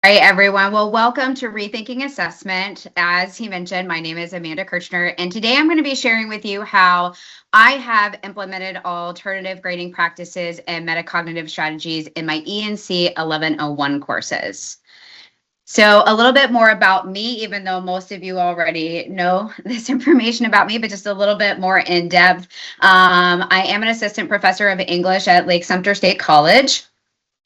All right, everyone. Well, welcome to Rethinking Assessment. As he mentioned, my name is Amanda Kirchner, and today I'm going to be sharing with you how I have implemented alternative grading practices and metacognitive strategies in my ENC1101 courses. So a little bit more about me, even though most of you already know this information about me, but just a little bit more in depth. I am an assistant professor of English at Lake Sumter State College.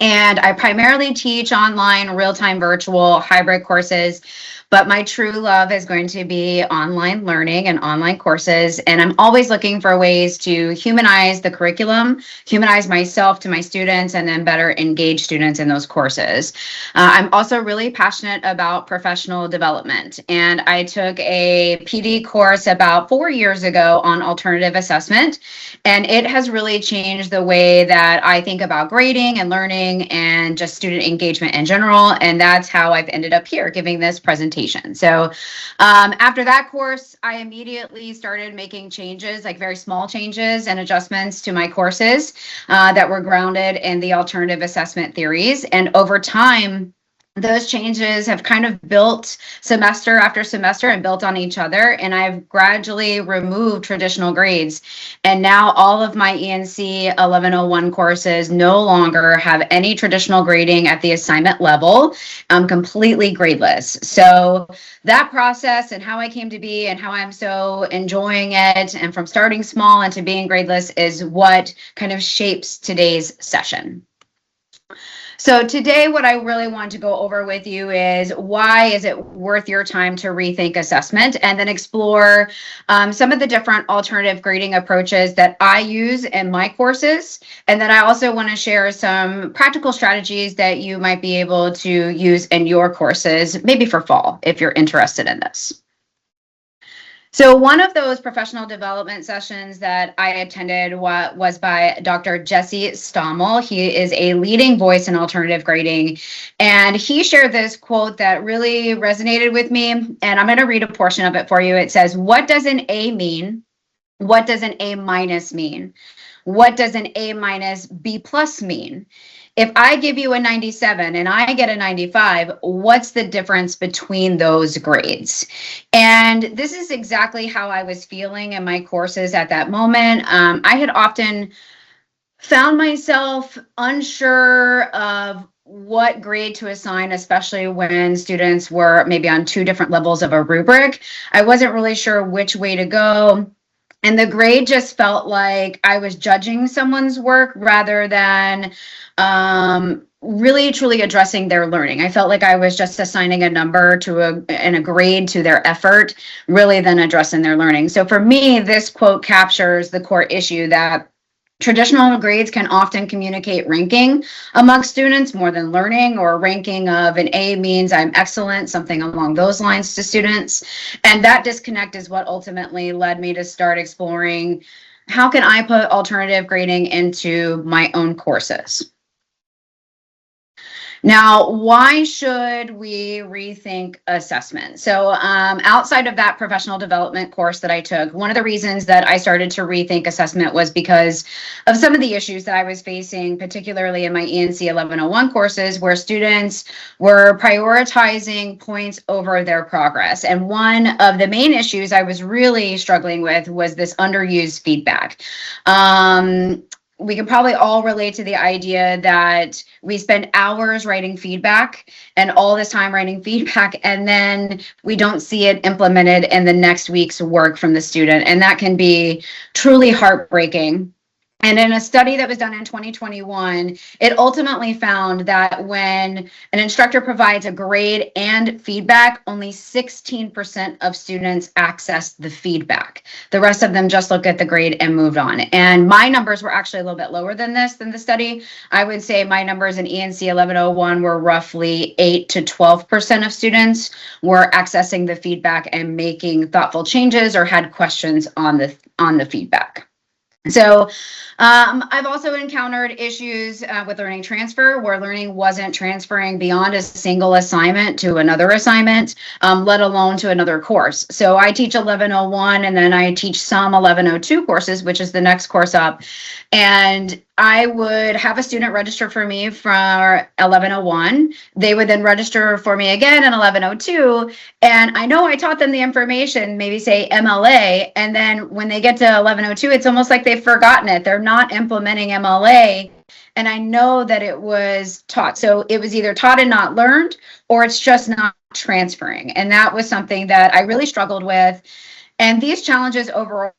And I primarily teach online, real-time, virtual, hybrid courses, but my true love is going to be online learning and online courses. And I'm always looking for ways to humanize the curriculum, humanize myself to my students, and then better engage students in those courses. I'm also really passionate about professional development. And I took a PD course about 4 years ago on alternative assessment. And it has really changed the way that I think about grading and learning and just student engagement in general. And that's how I've ended up here giving this presentation. So after that course, I immediately started making changes, like very small changes and adjustments to my courses that were grounded in the alternative assessment theories. And over time, those changes have kind of built semester after semester and built on each other. And I've gradually removed traditional grades. And now all of my ENC 1101 courses no longer have any traditional grading at the assignment level. I'm completely gradeless. So that process and how I came to be and how I'm so enjoying it and from starting small and to being gradeless is what kind of shapes today's session. So today, what I really want to go over with you is why is it worth your time to rethink assessment, and then explore some of the different alternative grading approaches that I use in my courses. And then I also want to share some practical strategies that you might be able to use in your courses, maybe for fall, if you're interested in this. So one of those professional development sessions that I attended was by Dr. Jesse Stommel. He is a leading voice in alternative grading, and he shared this quote that really resonated with me, and I'm going to read a portion of it for you. It says, "What does an A mean? What does an A minus mean? What does an A minus B plus mean? If I give you a 97 and I get a 95, what's the difference between those grades?" And this is exactly how I was feeling in my courses at that moment. I had often found myself unsure of what grade to assign, especially when students were maybe on two different levels of a rubric. I wasn't really sure which way to go. And the grade just felt like I was judging someone's work rather than really truly addressing their learning. I felt like I was just assigning a number and a grade to their effort, really than addressing their learning. So for me, this quote captures the core issue that traditional grades can often communicate ranking amongst students more than learning, or ranking of an A means I'm excellent, something along those lines to students. And that disconnect is what ultimately led me to start exploring how can I put alternative grading into my own courses. Now, why should we rethink assessment? So outside of that professional development course that I took, one of the reasons that I started to rethink assessment was because of some of the issues that I was facing, particularly in my ENC 1101 courses, where students were prioritizing points over their progress. And one of the main issues I was really struggling with was this underused feedback. We can probably all relate to the idea that we spend hours writing feedback and all this time writing feedback, and then we don't see it implemented in the next week's work from the student. And that can be truly heartbreaking. And in a study that was done in 2021, it ultimately found that when an instructor provides a grade and feedback, only 16% of students accessed the feedback. The rest of them just looked at the grade and moved on. And my numbers were actually a little bit lower than the study. I would say my numbers in ENC 1101 were roughly 8 to 12% of students were accessing the feedback and making thoughtful changes or had questions on the feedback. So I've also encountered issues with learning transfer, where learning wasn't transferring beyond a single assignment to another assignment, let alone to another course. So I teach 1101, and then I teach some 1102 courses, which is the next course up. And I would have a student register for me for 1101. They would then register for me again in 1102. And I know I taught them the information, maybe say MLA. And then when they get to 1102, it's almost like they've forgotten it. They're not implementing MLA. And I know that it was taught. So it was either taught and not learned, or it's just not transferring. And that was something that I really struggled with. And these challenges overall,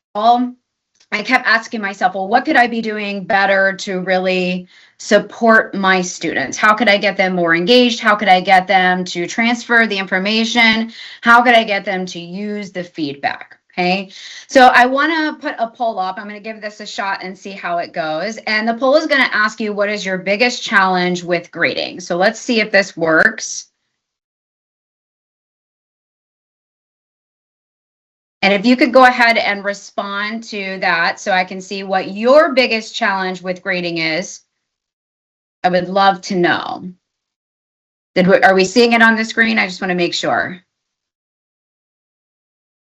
I kept asking myself, well, what could I be doing better to really support my students? How could I get them more engaged? How could I get them to transfer the information? How could I get them to use the feedback? Okay, so I want to put a poll up. I'm going to give this a shot and see how it goes. And the poll is going to ask you, what is your biggest challenge with grading? So let's see if this works. And if you could go ahead and respond to that so I can see what your biggest challenge with grading is, I would love to know. Are we seeing it on the screen? I just want to make sure.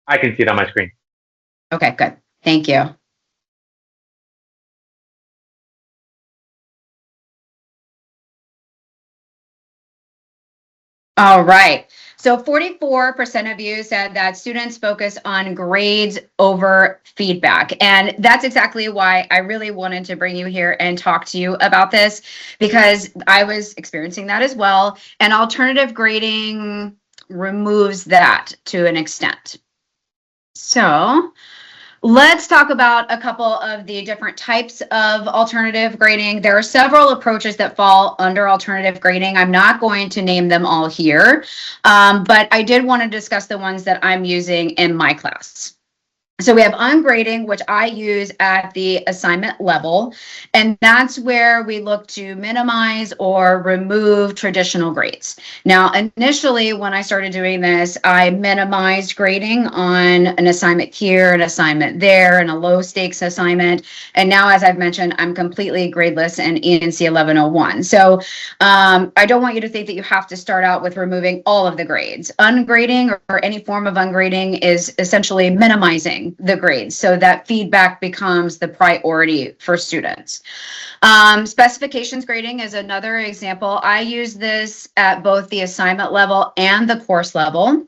I can see it on my screen. Okay, good. Thank you. All right. So 44% of you said that students focus on grades over feedback. And that's exactly why I really wanted to bring you here and talk to you about this, because I was experiencing that as well. And alternative grading removes that to an extent. So let's talk about a couple of the different types of alternative grading. There are several approaches that fall under alternative grading. I'm not going to name them all here, but I did want to discuss the ones that I'm using in my class. So we have ungrading, which I use at the assignment level, and that's where we look to minimize or remove traditional grades. Now, initially, when I started doing this, I minimized grading on an assignment here, an assignment there, and a low stakes assignment. And now, as I've mentioned, I'm completely gradeless in ENC1101. So I don't want you to think that you have to start out with removing all of the grades. Ungrading or any form of ungrading is essentially minimizing the grades so that feedback becomes the priority for students. Specifications grading is another example. I use this at both the assignment level and the course level.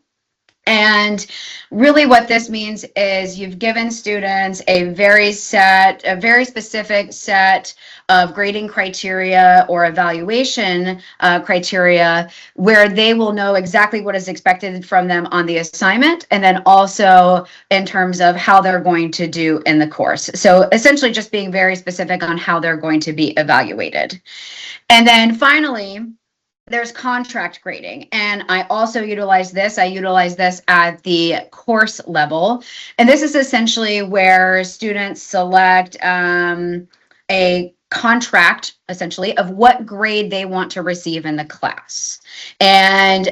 And really what this means is you've given students a very specific set of grading criteria or evaluation criteria where they will know exactly what is expected from them on the assignment, and then also in terms of how they're going to do in the course. So essentially just being very specific on how they're going to be evaluated. And then finally, there's contract grading, and I also utilize this. I utilize this at the course level, and this is essentially where students select a contract, essentially, of what grade they want to receive in the class. And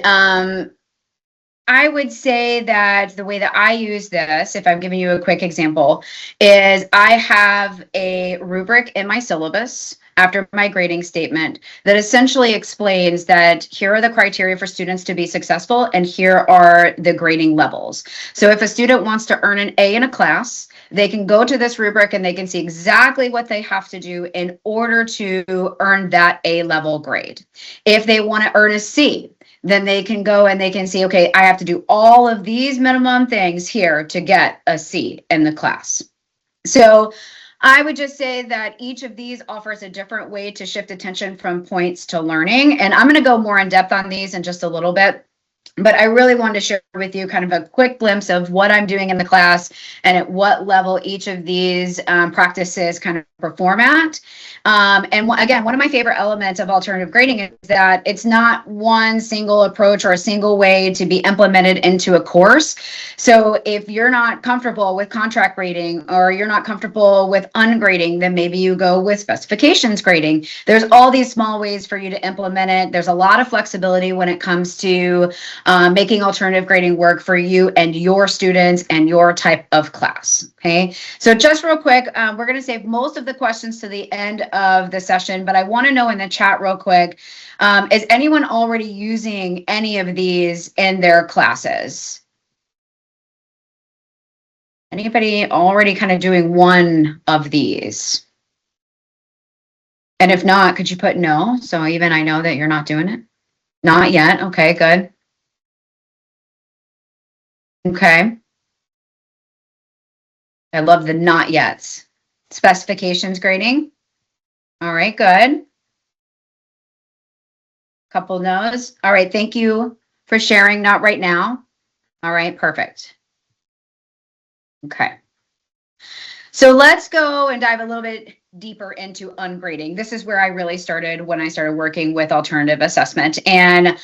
I would say that the way that I use this, if I'm giving you a quick example, is I have a rubric in my syllabus after my grading statement that essentially explains that here are the criteria for students to be successful and here are the grading levels. So if a student wants to earn an A in a class, they can go to this rubric and they can see exactly what they have to do in order to earn that A level grade. If they want to earn a C, then they can go and they can see, okay, I have to do all of these minimum things here to get a C in the class. So I would just say that each of these offers a different way to shift attention from points to learning. And I'm going to go more in depth on these in just a little bit. But I really wanted to share with you kind of a quick glimpse of what I'm doing in the class and at what level each of these practices kind of perform at. And again, one of my favorite elements of alternative grading is that it's not one single approach or a single way to be implemented into a course. So if you're not comfortable with contract grading or you're not comfortable with ungrading, then maybe you go with specifications grading. There's all these small ways for you to implement it. There's a lot of flexibility when it comes to making alternative grading work for you and your students and your type of class. Okay, so just real quick, we're going to save most of the questions to the end of the session, but I want to know in the chat real quick, is anyone already using any of these in their classes? Anybody already kind of doing one of these? And if not, could you put no? So even I know that you're not doing it. Not yet. Okay, good. Okay. I love the not yets. Specifications grading. All right, good. Couple no's. All right, thank you for sharing. Not right now. All right, perfect. Okay. So let's go and dive a little bit deeper into ungrading. This is where I really started when I started working with alternative assessment. And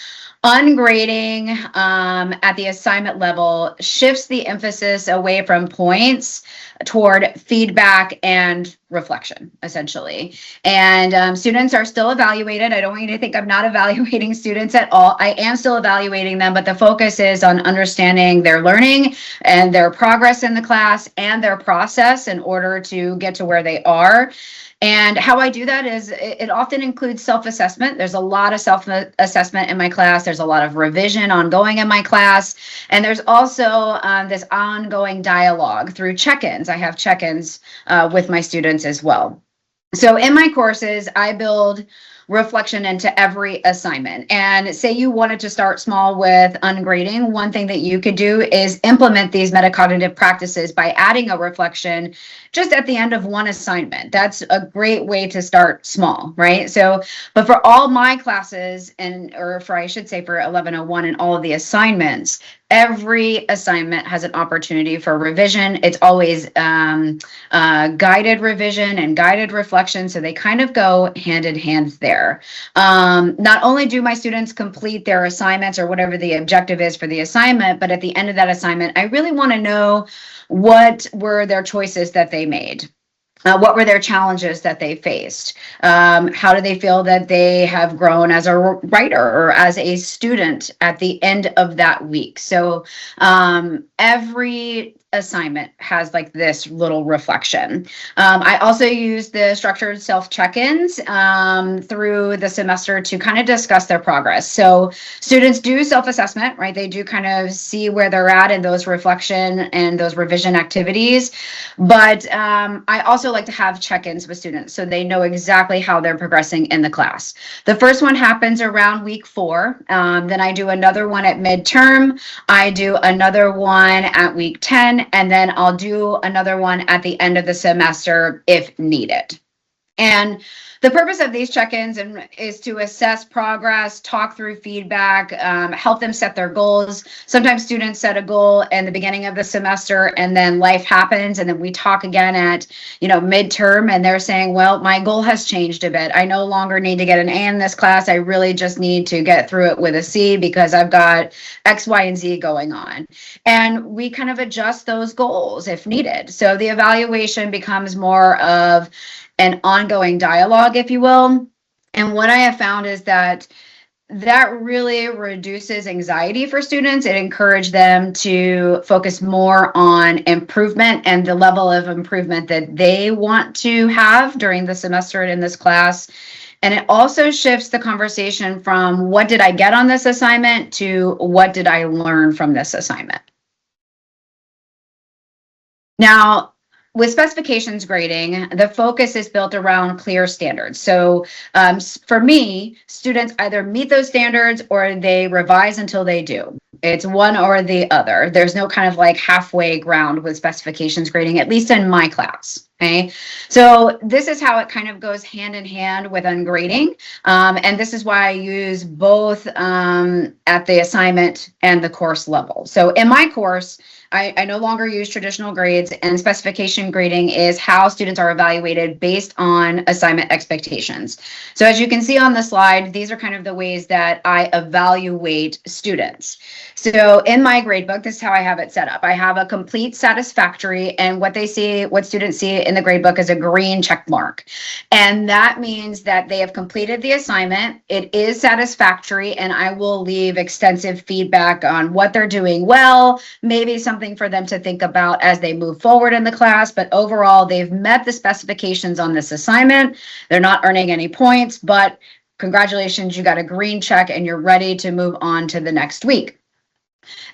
ungrading at the assignment level shifts the emphasis away from points toward feedback and reflection, essentially. And students are still evaluated. I don't want you to think I'm not evaluating students at all. I am still evaluating them, but the focus is on understanding their learning and their progress in the class and their process in order to get to where they are. And how I do that is it often includes self-assessment. There's a lot of self-assessment in my class. There's a lot of revision ongoing in my class. And there's also this ongoing dialogue through check-ins. I have check-ins with my students as well. So in my courses, I build reflection into every assignment. And say you wanted to start small with ungrading, one thing that you could do is implement these metacognitive practices by adding a reflection just at the end of one assignment. That's a great way to start small, right? So, but for all my classes, or for I should say for 1101 and all of the assignments, every assignment has an opportunity for revision. It's always guided revision and guided reflection. So they kind of go hand in hand there. Not only do my students complete their assignments or whatever the objective is for the assignment, but at the end of that assignment, I really want to know what were their choices that they made. What were their challenges that they faced? How do they feel that they have grown as a writer or as a student at the end of that week? So every assignment has like this little reflection. I also use the structured self check-ins through the semester to kind of discuss their progress. So students do self-assessment, right? They do kind of see where they're at in those reflection and those revision activities. But I also like to have check-ins with students so they know exactly how they're progressing in the class. The first one happens around week 4. Then I do another one at midterm. I do another one at week 10. And then I'll do another one at the end of the semester if needed. And the purpose of these check-ins is to assess progress, talk through feedback, help them set their goals. Sometimes students set a goal in the beginning of the semester and then life happens and then we talk again at, midterm and they're saying, well, my goal has changed a bit. I no longer need to get an A in this class. I really just need to get through it with a C because I've got X, Y, and Z going on. And we kind of adjust those goals if needed. So the evaluation becomes more of an ongoing dialogue, if you will. And what I have found is that really reduces anxiety for students. It encourages them to focus more on improvement and the level of improvement that they want to have during the semester and in this class. And it also shifts the conversation from what did I get on this assignment to what did I learn from this assignment. Now, with specifications grading, the focus is built around clear standards. So for me, students either meet those standards or they revise until they do. It's one or the other. There's no kind of like halfway ground with specifications grading, at least in my class. Okay, so this is how it kind of goes hand in hand with ungrading. And this is why I use both at the assignment and the course level. So in my course, I no longer use traditional grades, and specification grading is how students are evaluated based on assignment expectations. So as you can see on the slide, these are kind of the ways that I evaluate students. So in my gradebook, this is how I have it set up. I have a complete satisfactory, and what students see in the gradebook is a green check mark. And that means that they have completed the assignment, it is satisfactory, and I will leave extensive feedback on what they're doing well, maybe something for them to think about as they move forward in the class, but overall they've met the specifications on this assignment. They're not earning any points, but congratulations, you got a green check and you're ready to move on to the next week.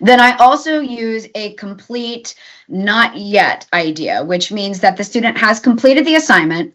Then I also use a complete not yet idea, which means that the student has completed the assignment.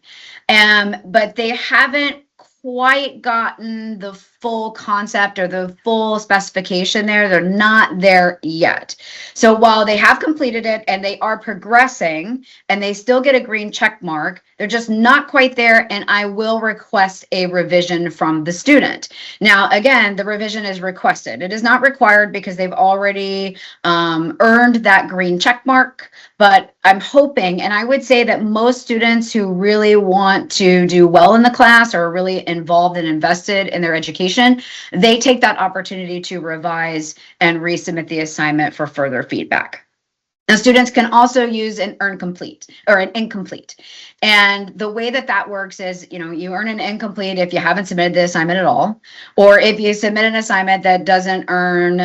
But they haven't quite gotten the full concept or the full specification there. They're not there yet. So while they have completed it and they are progressing and they still get a green check mark, they're just not quite there, and I will request a revision from the student. Now, again, the revision is requested. It is not required because they've already earned that green check mark, but I'm hoping, and I would say that most students who really want to do well in the class or are really involved and invested in their education, they take that opportunity to revise and resubmit the assignment for further feedback. Now, students can also use an earn complete or an incomplete. And the way that that works is, you earn an incomplete if you haven't submitted the assignment at all, or if you submit an assignment that doesn't earn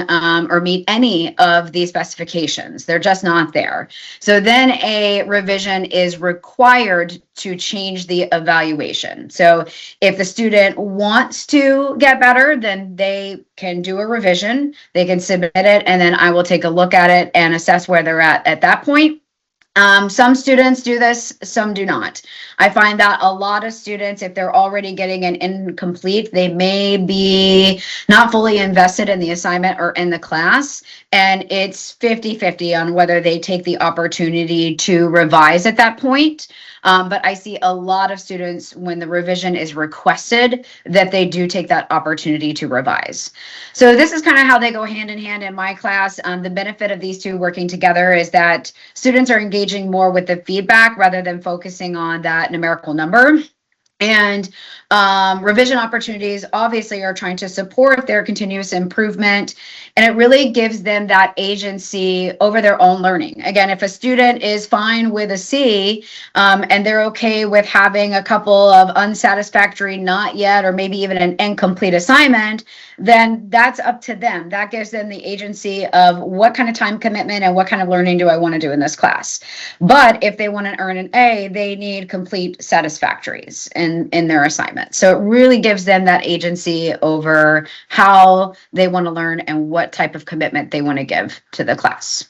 or meet any of the specifications. They're just not there. So then a revision is required to change the evaluation. So if the student wants to get better, then they can do a revision, they can submit it, and then I will take a look at it and assess where they're at that point. Some students do this, some do not. I find that a lot of students, if they're already getting an incomplete, they may be not fully invested in the assignment or in the class, and it's 50-50 on whether they take the opportunity to revise at that point. But I see a lot of students, when the revision is requested, that they do take that opportunity to revise. So this is kind of how they go hand in hand in my class. The benefit of these two working together is that students are engaging more with the feedback rather than focusing on that numerical number. And revision opportunities obviously are trying to support their continuous improvement, and it really gives them that agency over their own learning. Again, if a student is fine with a C and they're okay with having a couple of unsatisfactory, not yet, or maybe even an incomplete assignment, then that's up to them. That gives them the agency of what kind of time commitment and what kind of learning do I want to do in this class. But if they want to earn an A, they need complete satisfactories in their assignment. So it really gives them that agency over how they want to learn and what type of commitment they want to give to the class.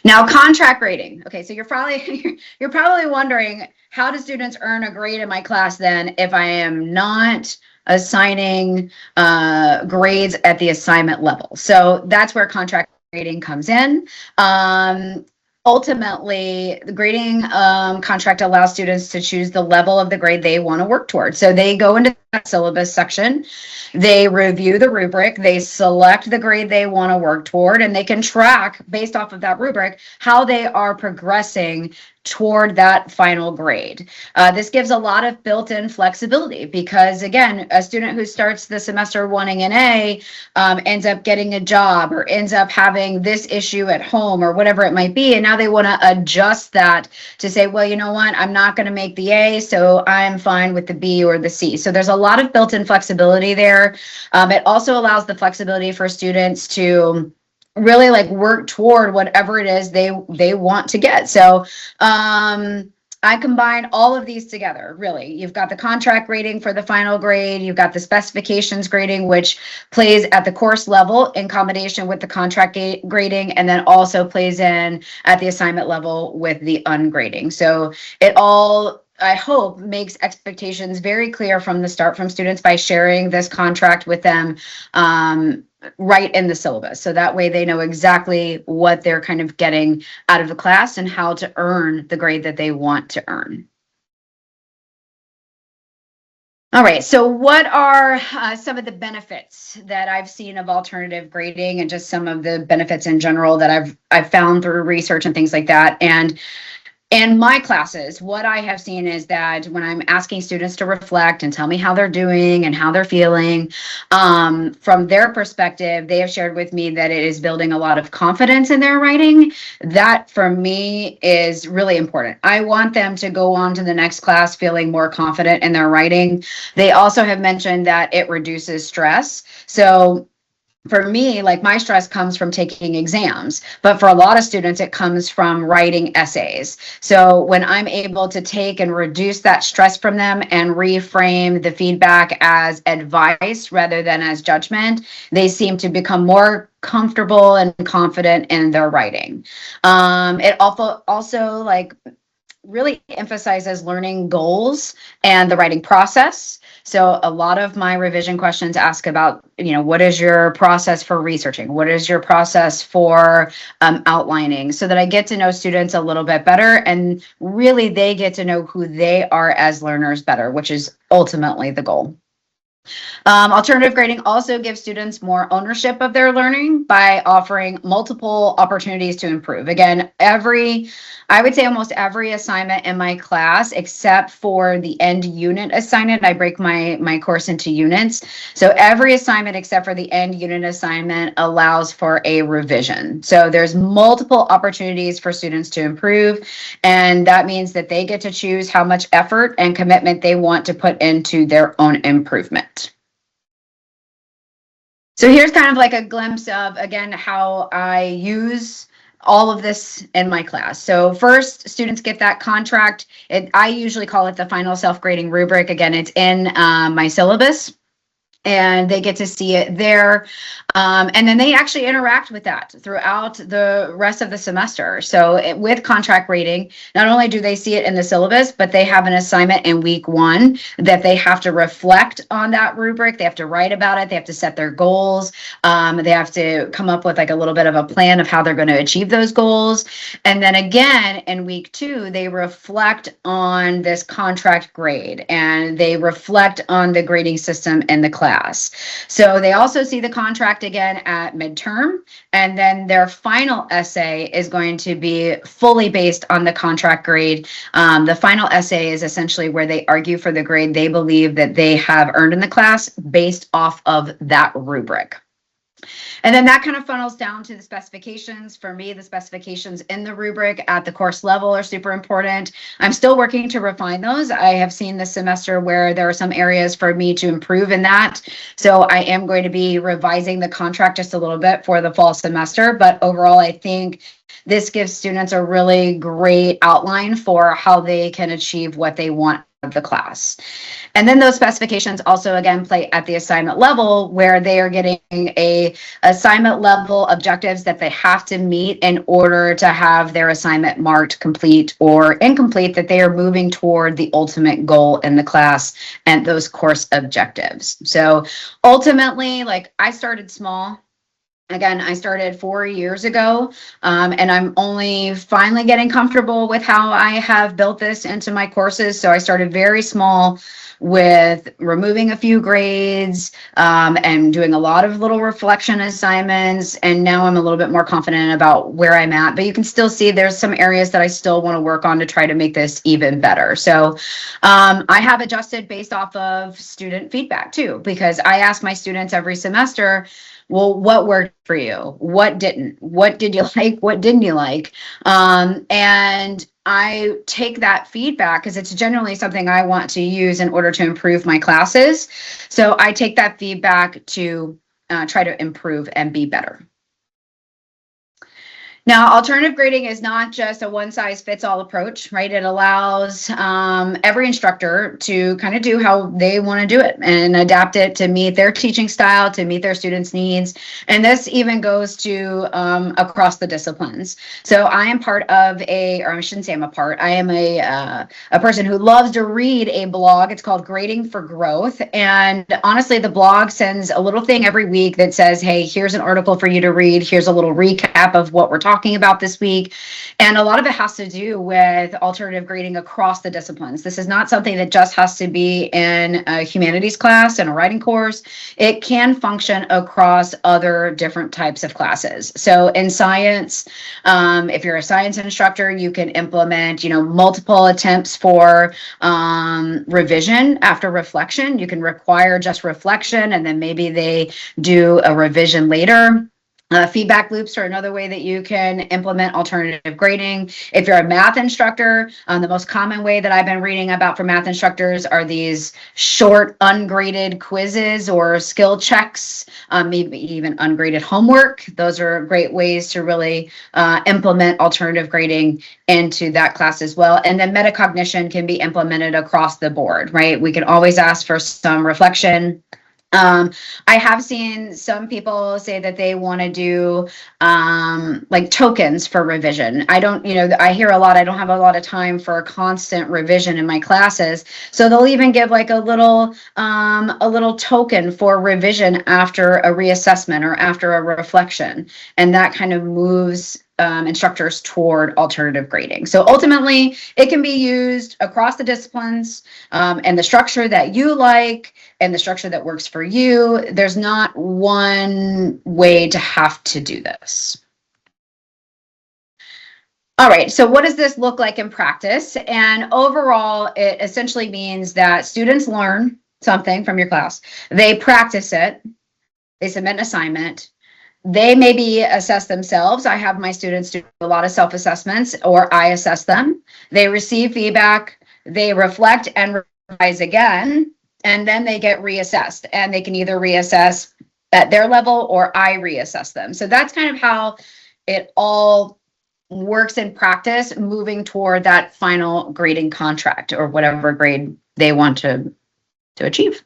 Now, contract grading. Okay, so you're probably wondering, how do students earn a grade in my class then if I am not assigning grades at the assignment level? So that's where contract grading comes in. Ultimately, the grading contract allows students to choose the level of the grade they want to work towards. So they go into that syllabus section, they review the rubric, they select the grade they want to work toward, and they can track based off of that rubric how they are progressing toward that final grade. This gives a lot of built-in flexibility because, again, a student who starts the semester wanting an A ends up getting a job or ends up having this issue at home or whatever it might be, and now they want to adjust that to say, well, you know what, I'm not going to make the A, so I'm fine with the B or the C. So there's a lot of built-in flexibility there. It also allows the flexibility for students to really work toward whatever it is they want to get. So I combine all of these together, really. You've got the contract grading for the final grade, you've got the specifications grading, which plays at the course level in combination with the contract grading, and then also plays in at the assignment level with the ungrading. So it all, I hope, makes expectations very clear from the start from students by sharing this contract with them right in the syllabus. So that way they know exactly what they're kind of getting out of the class and how to earn the grade that they want to earn. All right, so what are some of the benefits that I've seen of alternative grading, and just some of the benefits in general that I've found through research and things like that? And in my classes, what I have seen is that when I'm asking students to reflect and tell me how they're doing and how they're feeling, from their perspective, they have shared with me that it is building a lot of confidence in their writing. That, for me, is really important. I want them to go on to the next class feeling more confident in their writing. They also have mentioned that it reduces stress. So for me, my stress comes from taking exams, but for a lot of students, it comes from writing essays. So when I'm able to take and reduce that stress from them and reframe the feedback as advice rather than as judgment, they seem to become more comfortable and confident in their writing. It also really emphasizes learning goals and the writing process. So a lot of my revision questions ask about, what is your process for researching? What is your process for outlining? So that I get to know students a little bit better, and really they get to know who they are as learners better, which is ultimately the goal. Alternative grading also gives students more ownership of their learning by offering multiple opportunities to improve. Again, I would say almost every assignment in my class, except for the end unit assignment, I break my course into units. So every assignment except for the end unit assignment allows for a revision. So there's multiple opportunities for students to improve, and that means that they get to choose how much effort and commitment they want to put into their own improvement. So here's kind of like a glimpse of, again, how I use all of this in my class. So first, students get that contract. I usually call it the final self-grading rubric. Again, it's in my syllabus, and they get to see it there. And then they actually interact with that throughout the rest of the semester. So with contract rating, not only do they see it in the syllabus, but they have an assignment in week 1 that they have to reflect on that rubric. They have to write about it. They have to set their goals. They have to come up with like a little bit of a plan of how they're going to achieve those goals. And then again, in week 2, they reflect on this contract grade, and they reflect on the grading system in the class. So they also see the contract again at midterm, and then their final essay is going to be fully based on the contract grade. The final essay is essentially where they argue for the grade they believe that they have earned in the class based off of that rubric. And then that kind of funnels down to the specifications. For me, the specifications in the rubric at the course level are super important. I'm still working to refine those. I have seen this semester where there are some areas for me to improve in that. So I am going to be revising the contract just a little bit for the fall semester. But overall, I think this gives students a really great outline for how they can achieve what they want of the class. And then those specifications also again play at the assignment level, where they are getting a assignment level objectives that they have to meet in order to have their assignment marked complete or incomplete, that they are moving toward the ultimate goal in the class and those course objectives. So ultimately, like, I started small. Again, I started 4 years ago, and I'm only finally getting comfortable with how I have built this into my courses. So I started very small with removing a few grades and doing a lot of little reflection assignments. And now I'm a little bit more confident about where I'm at. But you can still see there's some areas that I still want to work on to try to make this even better. So I have adjusted based off of student feedback too, because I ask my students every semester, well, what worked for you? What didn't? What did you like? What didn't you like? And I take that feedback because it's generally something I want to use in order to improve my classes. So I take that feedback to try to improve and be better. Now, alternative grading is not just a one-size-fits-all approach, right? It allows every instructor to kind of do how they want to do it and adapt it to meet their teaching style, to meet their students' needs. And this even goes to across the disciplines. So I am part of or I shouldn't say I'm a part, I am a person who loves to read a blog. It's called Grading for Growth. And honestly, the blog sends a little thing every week that says, hey, here's an article for you to read. Here's a little recap of what we're talking about this week. And a lot of it has to do with alternative grading across the disciplines. This is not something that just has to be in a humanities class and a writing course. It can function across other different types of classes. So in science, if you're a science instructor, you can implement, multiple attempts for revision after reflection. You can require just reflection, and then maybe they do a revision later. Feedback loops are another way that you can implement alternative grading. If you're a math instructor, the most common way that I've been reading about for math instructors are these short ungraded quizzes or skill checks, maybe even ungraded homework. Those are great ways to really implement alternative grading into that class as well. And then metacognition can be implemented across the board, right? We can always ask for some reflection I have seen some people say that they want to do like tokens for revision. I don't, I hear a lot, I don't have a lot of time for constant revision in my classes. So they'll even give like a little token for revision after a reassessment or after a reflection. And that kind of moves instructors toward alternative grading. So ultimately, it can be used across the disciplines and the structure that you like and the structure that works for you. There's not one way to have to do this. All right, so what does this look like in practice? And overall, it essentially means that students learn something from your class, they practice it, they submit an assignment, they maybe assess themselves. I have my students do a lot of self-assessments, or I assess them. They receive feedback, they reflect and revise again, and then they get reassessed. And they can either reassess at their level or I reassess them. So that's kind of how it all works in practice, moving toward that final grading contract or whatever grade they want to achieve.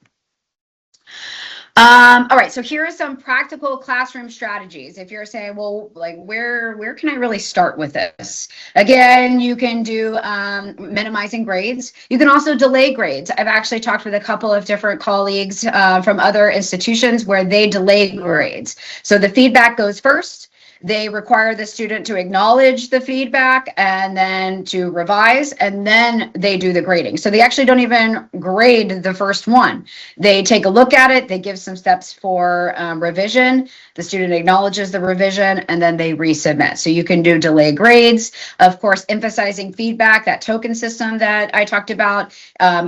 All right, so here are some practical classroom strategies. If you're saying, well, like where can I really start with this? Again, you can do minimizing grades. You can also delay grades. I've actually talked with a couple of different colleagues from other institutions where they delay grades. So the feedback goes first. They require the student to acknowledge the feedback and then to revise, and then they do the grading. So they actually don't even grade the first one. They take a look at it, they give some steps for revision, the student acknowledges the revision, and then they resubmit. So you can do delay grades, of course, emphasizing feedback, that token system that I talked about.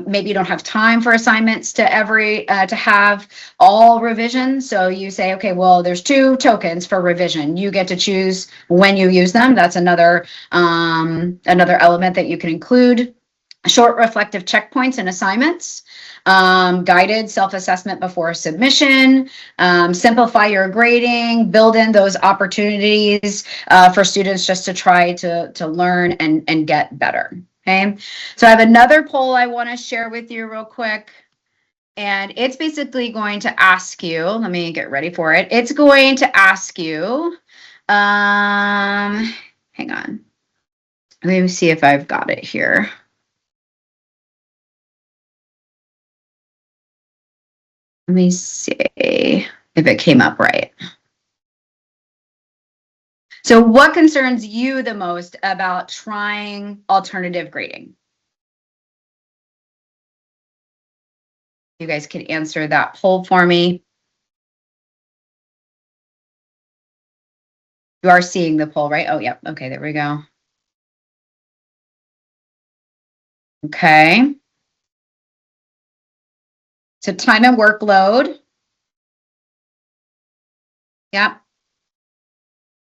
Maybe you don't have time for assignments to have all revision. So you say, okay, well, there's 2 tokens for revision. You get to choose when you use them. That's another element that you can include. Short reflective checkpoints and assignments, guided self-assessment before submission, simplify your grading, build in those opportunities for students just to try to learn and get better. Okay, so I have another poll I want to share with you real quick. And it's basically going to ask you, let me get ready for it. It's going to ask you, hang on. Let me see if I've got it here. Let me see if it came up right. So what concerns you the most about trying alternative grading? You guys can answer that poll for me. You are seeing the poll, right? Oh, yep. Okay, there we go. Okay. So time and workload. Yep.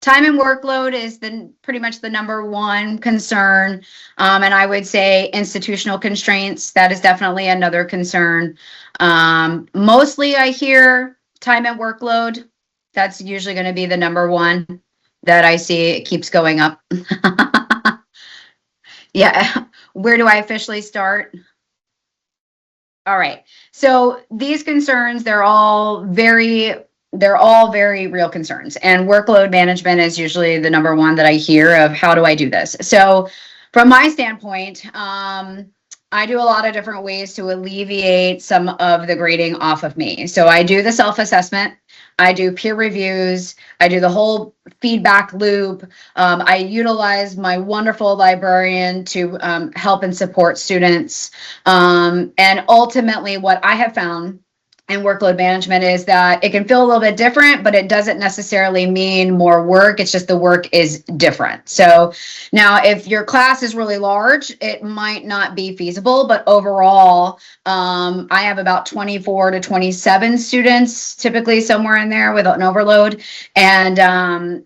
Time and workload is pretty much the #1 concern. And I would say institutional constraints, that is definitely another concern. Mostly I hear time and workload. That's usually going to be the #1 that I see. It keeps going up. Yeah. Where do I officially start? All right. So these concerns, they're all very real concerns, and workload management is usually the #1 that I hear of. How do I do this? So from my standpoint, I do a lot of different ways to alleviate some of the grading off of me. So I do the self-assessment, I do peer reviews, I do the whole feedback loop. I utilize my wonderful librarian to help and support students. And ultimately, what I have found in workload management is that it can feel a little bit different, but it doesn't necessarily mean more work. It's just the work is different. So now if your class is really large, it might not be feasible, but overall, I have about 24 to 27 students, typically somewhere in there with an overload, and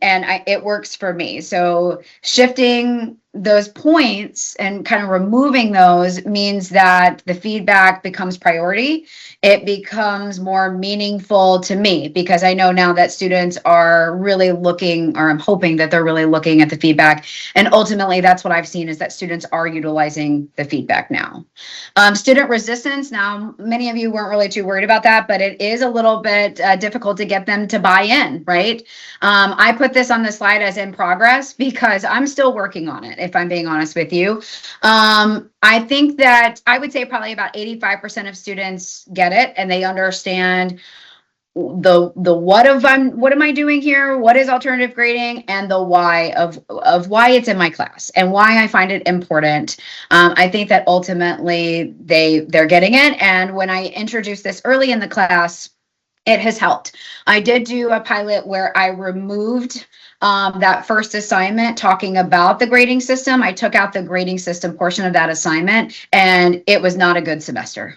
it works for me. So shifting those points and kind of removing those means that the feedback becomes priority. It becomes more meaningful to me because I know now that students are really looking, or I'm hoping that they're really looking at the feedback. And ultimately, that's what I've seen is that students are utilizing the feedback now. Student resistance. Now, many of you weren't really too worried about that, but it is a little bit difficult to get them to buy in, right? I put this on the slide as in progress because I'm still working on it, if I'm being honest with you. I think that I would say probably about 85% of students get it and they understand the what am I doing here? What is alternative grading, and the why of why it's in my class and why I find it important. I think that ultimately they're getting it. And when I introduced this early in the class, it has helped. I did do a pilot where I removed that first assignment talking about the grading system. I took out the grading system portion of that assignment, and it was not a good semester.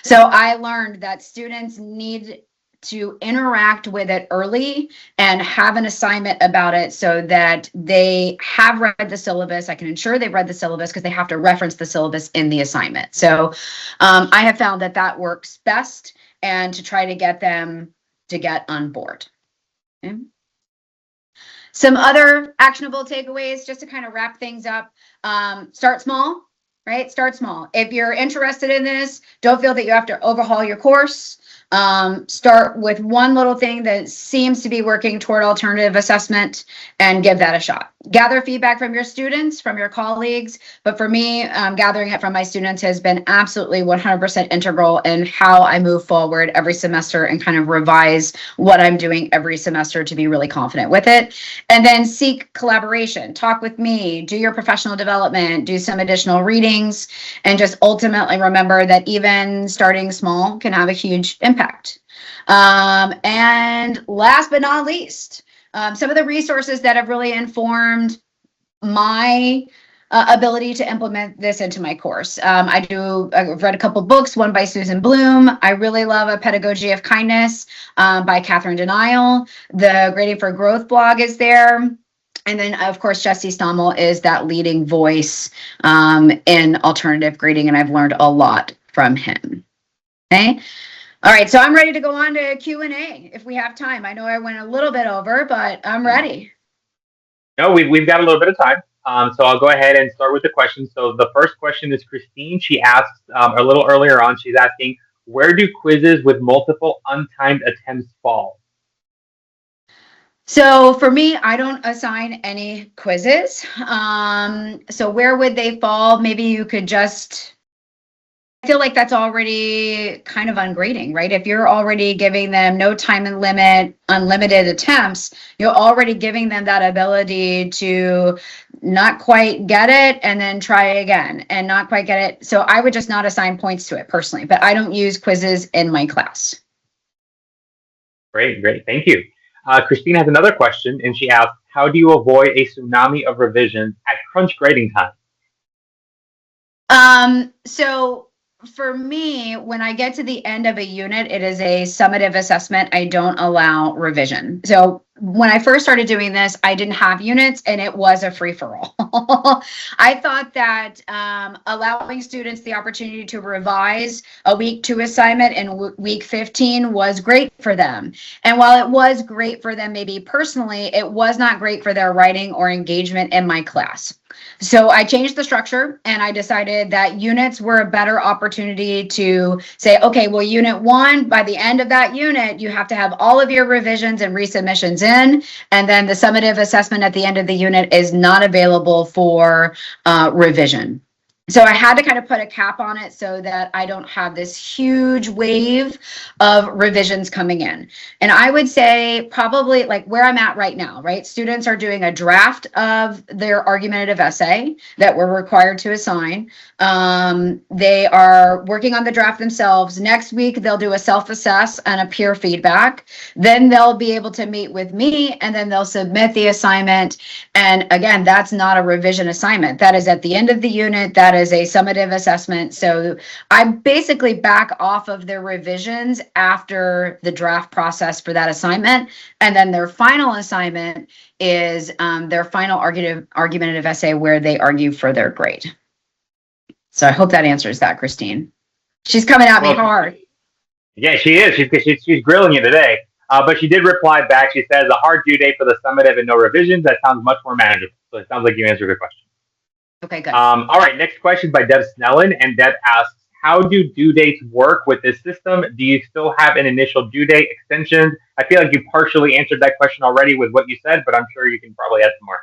So I learned that students need to interact with it early and have an assignment about it so that they have read the syllabus. I can ensure they've read the syllabus because they have to reference the syllabus in the assignment. So I have found that that works best, and to try to get them to get on board. Okay. Some other actionable takeaways, just to kind of wrap things up. Start small, right? Start small. If you're interested in this, don't feel that you have to overhaul your course. Start with one little thing that seems to be working toward alternative assessment and give that a shot. Gather feedback from your students, from your colleagues. But for me, gathering it from my students has been absolutely 100% integral in how I move forward every semester and kind of revise what I'm doing every semester to be really confident with it. And then seek collaboration. Talk with me, do your professional development, do some additional readings, and just ultimately remember that even starting small can have a huge impact. And last but not least, some of the resources that have really informed my ability to implement this into my course. I've read a couple books, one by Susan Bloom. I really love A Pedagogy of Kindness by Catherine Denial. The Grading for Growth blog is there. And then, of course, Jesse Stommel is that leading voice in alternative grading, and I've learned a lot from him. Okay. All right, so I'm ready to go on to Q&A if we have time. I know I went a little bit over, but I'm ready. No, we've got a little bit of time. So I'll go ahead and start with the questions. So the first question is Christine. She asks a little earlier on, she's asking, where do quizzes with multiple untimed attempts fall? So for me, I don't assign any quizzes. So where would they fall? Maybe you could just... I feel like that's already kind of ungrading, right? If you're already giving them no time and limit, unlimited attempts, you're already giving them that ability to not quite get it and then try again and not quite get it. So I would just not assign points to it personally, but I don't use quizzes in my class. Great. Thank you. Christine has another question, and she asks, how do you avoid a tsunami of revisions at crunch grading time? So for me, when I get to the end of a unit, it is a summative assessment. I don't allow revision. So when I first started doing this, I didn't have units and it was a free-for-all. I thought that allowing students the opportunity to revise a week 2 assignment in week 15 was great for them. And while it was great for them maybe personally, it was not great for their writing or engagement in my class. So I changed the structure and I decided that units were a better opportunity to say, okay, well, unit 1, by the end of that unit, you have to have all of your revisions and resubmissions in, and then the summative assessment at the end of the unit is not available for revision. So I had to kind of put a cap on it so that I don't have this huge wave of revisions coming in. And I would say probably like where I'm at right now, right? Students are doing a draft of their argumentative essay that we're required to assign. They are working on the draft themselves. Next week, they'll do a self-assess and a peer feedback. Then they'll be able to meet with me and then they'll submit the assignment. And again, that's not a revision assignment. That is at the end of the unit. That that is a summative assessment. So I basically back off of their revisions after the draft process for that assignment. And then their final assignment is their final argumentative essay where they argue for their grade. So I hope that answers that, Christine. She's coming at me hard. Yeah, she is. She's grilling you today. But she did reply back. She says, a hard due date for the summative and no revisions. That sounds much more manageable. So it sounds like you answered her question. Okay, good. All right, next question by Deb Snellen. And Deb asks, how do due dates work with this system? Do you still have an initial due date extension? I feel like you partially answered that question already with what you said, but I'm sure you can probably add some more.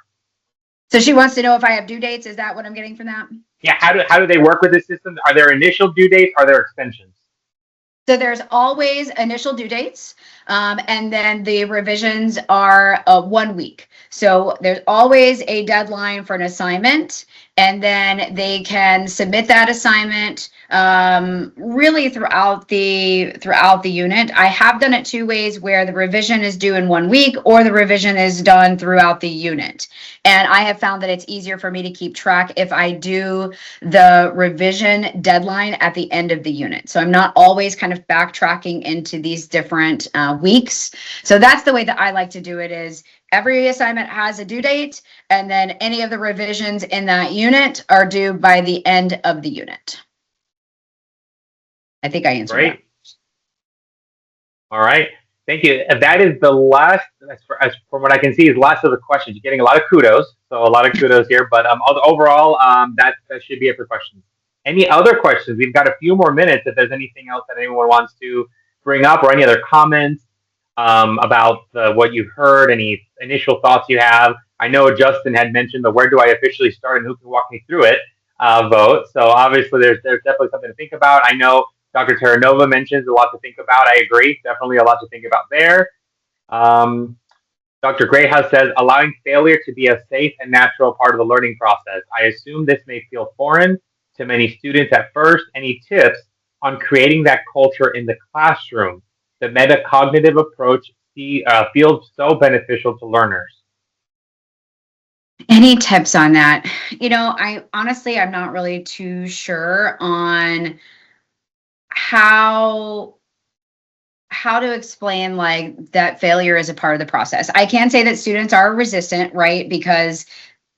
So she wants to know if I have due dates. Is that what I'm getting from that? Yeah, how do they work with this system? Are there initial due dates? Are there extensions? So there's always initial due dates, and then the revisions are 1 week. So there's always a deadline for an assignment, and then they can submit that assignment really throughout the unit. I have done it 2 ways, where the revision is due in 1 week or the revision is done throughout the unit. And I have found that it's easier for me to keep track if I do the revision deadline at the end of the unit. So I'm not always kind of backtracking into these different weeks. So that's the way that I like to do it, is every assignment has a due date, and then any of the revisions in that unit are due by the end of the unit. I think I answered that. All right. Thank you. That is the last, as from what I can see, is the last of the questions. You're getting a lot of kudos. So a lot of kudos here. But overall, that should be it for questions. Any other questions? We've got a few more minutes if there's anything else that anyone wants to bring up, or any other comments about what you've heard, any initial thoughts you have. I know Justin had mentioned the where do I officially start and who can walk me through it vote. So obviously there's definitely something to think about. I know Dr. Terranova mentions a lot to think about. I agree. Definitely a lot to think about there. Dr. Greyhouse says, allowing failure to be a safe and natural part of the learning process. I assume this may feel foreign to many students at first. Any tips on creating that culture in the classroom? The metacognitive approach feels so beneficial to learners. Any tips on that? You know, I'm not really too sure on how to explain like that failure is a part of the process. I can say that students are resistant, right? Because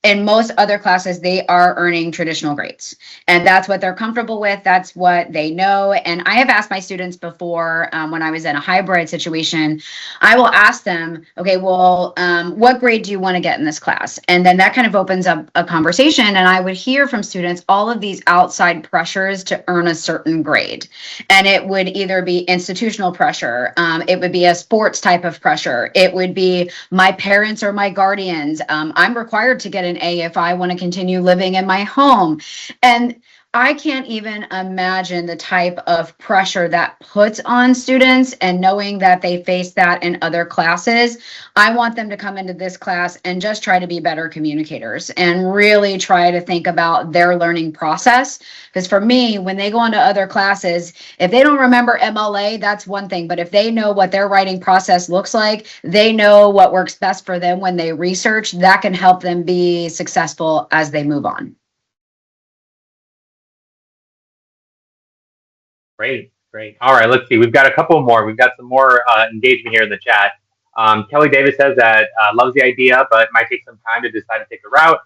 in most other classes, they are earning traditional grades, and that's what they're comfortable with. That's what they know. And I have asked my students before, when I was in a hybrid situation, I will ask them, okay, well, what grade do you want to get in this class? And then that kind of opens up a conversation. And I would hear from students all of these outside pressures to earn a certain grade. And it would either be institutional pressure. It would be a sports type of pressure. It would be my parents or my guardians. I'm required to get an A if I want to continue living in my home. And I can't even imagine the type of pressure that puts on students, and knowing that they face that in other classes. I want them to come into this class and just try to be better communicators and really try to think about their learning process. Because for me, when they go into other classes, if they don't remember MLA, that's one thing. But if they know what their writing process looks like, they know what works best for them when they research, that can help them be successful as they move on. Great. All right, let's see. We've got a couple more. We've got some more engagement here in the chat. Kelly Davis says that loves the idea, but might take some time to decide to take the route.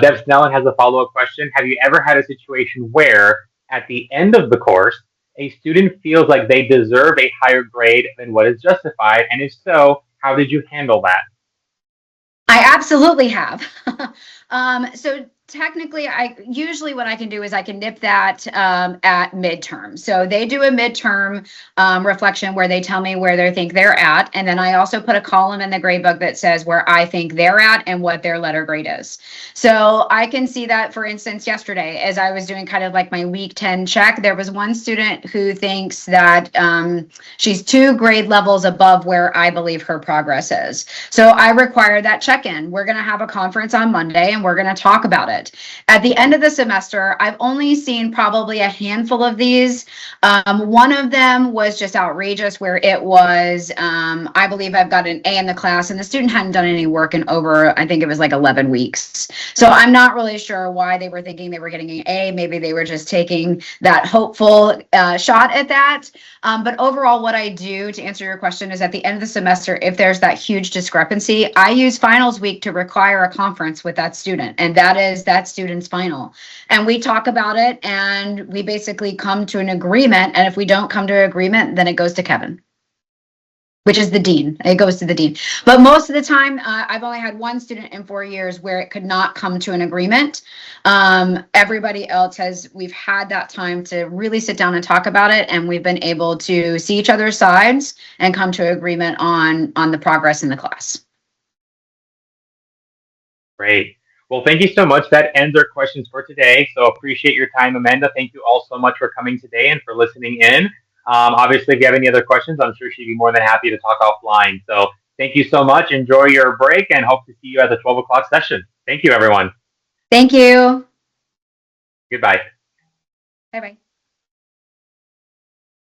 Deb Snellen has a follow-up question. Have you ever had a situation where, at the end of the course, a student feels like they deserve a higher grade than what is justified? And if so, how did you handle that? I absolutely have. So technically, usually what I can do is I can nip that at midterm. So they do a midterm reflection where they tell me where they think they're at. And then I also put a column in the grade book that says where I think they're at and what their letter grade is. So I can see that, for instance, yesterday, as I was doing kind of like my week 10 check, there was one student who thinks that she's 2 grade levels above where I believe her progress is. So I require that check-in. We're going to have a conference on Monday, and and we're going to talk about it. At the end of the semester, I've only seen probably a handful of these. One of them was just outrageous, where it was, I believe I've got an A in the class, and the student hadn't done any work in over, I think it was like 11 weeks. So I'm not really sure why they were thinking they were getting an A. Maybe they were just taking that hopeful shot at that. But overall, what I do to answer your question is, at the end of the semester, if there's that huge discrepancy, I use finals week to require a conference with that student, and that is that student's final. And we talk about it, and we basically come to an agreement. And if we don't come to an agreement, then it goes to Kevin, which is the dean. It goes to the dean. But most of the time, I've only had one student in 4 years where it could not come to an agreement. Everybody else we've had that time to really sit down and talk about it, and we've been able to see each other's sides and come to agreement on the progress in the class. Great. Well, thank you so much. That ends our questions for today. So appreciate your time, Amanda. Thank you all so much for coming today and for listening in. Obviously, if you have any other questions, I'm sure she'd be more than happy to talk offline. So thank you so much. Enjoy your break and hope to see you at the 12 o'clock session. Thank you, everyone. Thank you. Goodbye. Bye-bye.